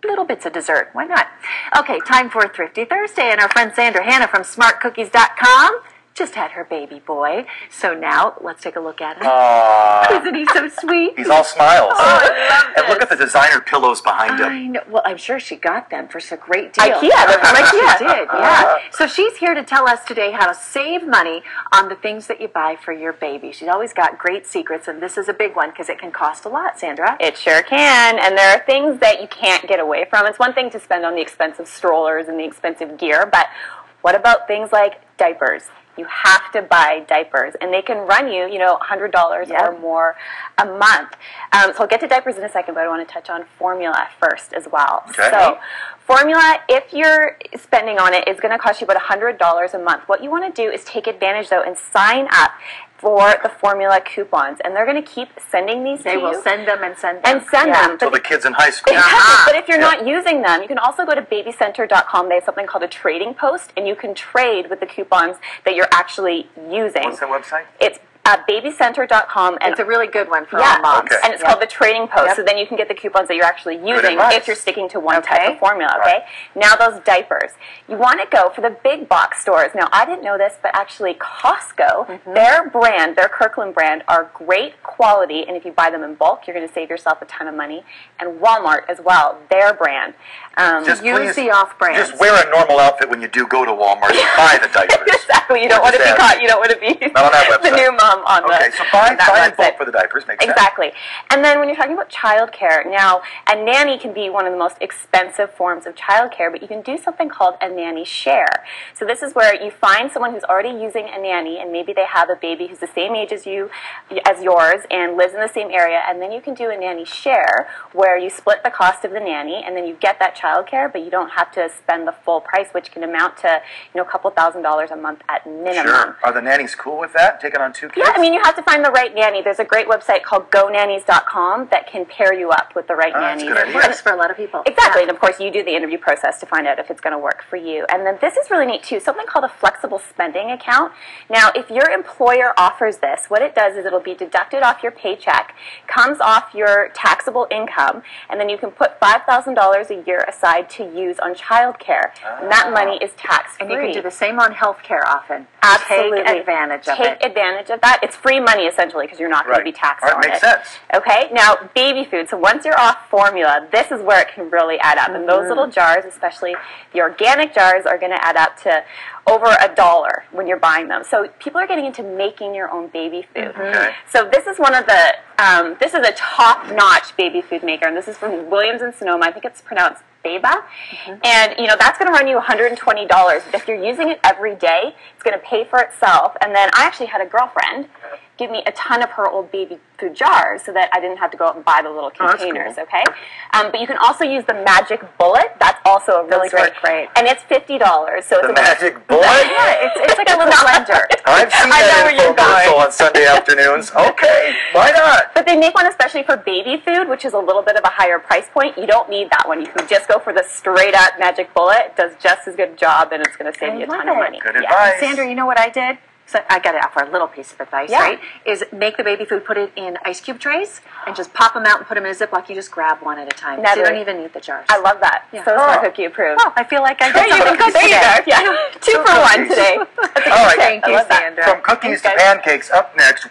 little bits of dessert. Why not? Okay, time for Thrifty Thursday, and our friend Sandra Hanna from smartcookies.com just had her baby boy. So now let's take a look at him. Aww. Isn't he so sweet? He's all smiles. Oh, I love And look at the designer pillows behind him. I know. Well, I'm sure she got them for a great deal. IKEA. They're from IKEA. She did, yeah. So she's here to tell us today how to save money on the things that you buy for your baby. She's always got great secrets, and this is a big one because it can cost a lot, Sandra. It sure can, and there are things that you can't get away from. It's one thing to spend on the expensive strollers and the expensive gear, but what about things like diapers? You have to buy diapers, and they can run you, $100 or more a month. So I'll get to diapers in a second, but I want to touch on formula first as well. Okay. So formula, if you're spending on it, is going to cost you about $100 a month. What you want to do is take advantage, though, and sign up for the formula coupons, and they're going to keep sending these to you. They will send them and send them. And send them. So the kids in high school. Exactly. But if you're not using them, you can also go to babycenter.com. They have something called a trading post, and you can trade with the coupons that you're actually using. What's that website? It's babycenter.com, and it's a really good one for all moms. Okay. And it's called the trading post, so then you can get the coupons that you're actually using if you're sticking to one type of formula, okay? Now those diapers. You want to go for the big box stores. Now, I didn't know this, but actually Costco, their brand, their Kirkland brand, are great quality, and if you buy them in bulk, you're going to save yourself a ton of money. And Walmart as well, their brand. Just use the off-brand. Just wear a normal outfit when you do go to Walmart and buy the diapers. Exactly. You don't want to be caught. You don't want to be not on that website. The new mom on okay, so buy in bulk for the diapers. Makes sense. Exactly. And then when you're talking about childcare, now a nanny can be one of the most expensive forms of childcare, but you can do something called a nanny share. So this is where you find someone who's already using a nanny, and maybe they have a baby who's the same age as yours, and lives in the same area, and then you can do a nanny share where you split the cost of the nanny, and then you get that childcare, but you don't have to spend the full price, which can amount to a couple $1,000s a month at minimum. Sure. Are the nannies cool with that? Taking on 2 kids? Yeah, I mean, you have to find the right nanny. There's a great website called GoNannies.com that can pair you up with the right nanny. That's a good idea. It works for a lot of people. Exactly, and of course you do the interview process to find out if it's going to work for you. And then this is really neat too, something called a flexible spending account. Now, if your employer offers this, what it does is it'll be deducted off your paycheck, comes off your taxable income, and then you can put $5,000 a year aside to use on childcare. And that money is tax-free. And you can do the same on healthcare often. Absolutely. Take advantage of it. Take advantage of that. It's free money, essentially, because you're not going to be taxed on it. Makes sense. Okay, now baby food. So once you're off formula, this is where it can really add up. And those little jars, especially the organic jars, are going to add up to over $1 when you're buying them. So people are getting into making your own baby food. Okay. So this is one of the, this is a top-notch baby food maker, and this is from Williams & Sonoma. I think it's pronounced Beba. And, that's going to run you $120. But if you're using it every day, it's going to pay for itself. And then I actually had a girlfriend give me a ton of her old baby food jars so that I didn't have to go out and buy the little containers, okay? But you can also use the Magic Bullet. That's also a really great. And it's $50. So it's the Magic Bullet? Yeah, it's like a little blender. I've seen that infomercial on Sunday afternoons. Okay, why not? But they make one especially for baby food, which is a little bit of a higher price point. You don't need that one. You can just go for the straight-up Magic Bullet. It does just as good a job, and it's going to save you a ton of money. Good advice. Sandra, you know what I did? So I got to offer a little piece of advice, right? Is make the baby food, put it in ice cube trays, and just pop them out and put them in a Ziploc. You just grab one at a time. So you don't even need the jars. I love that. Yeah. So Smart Cookie approved. Oh, I feel like I did something good There you today. go. Yeah. 2 for 1 today. All right. Thank you, Sandra. From cookies to pancakes, up next,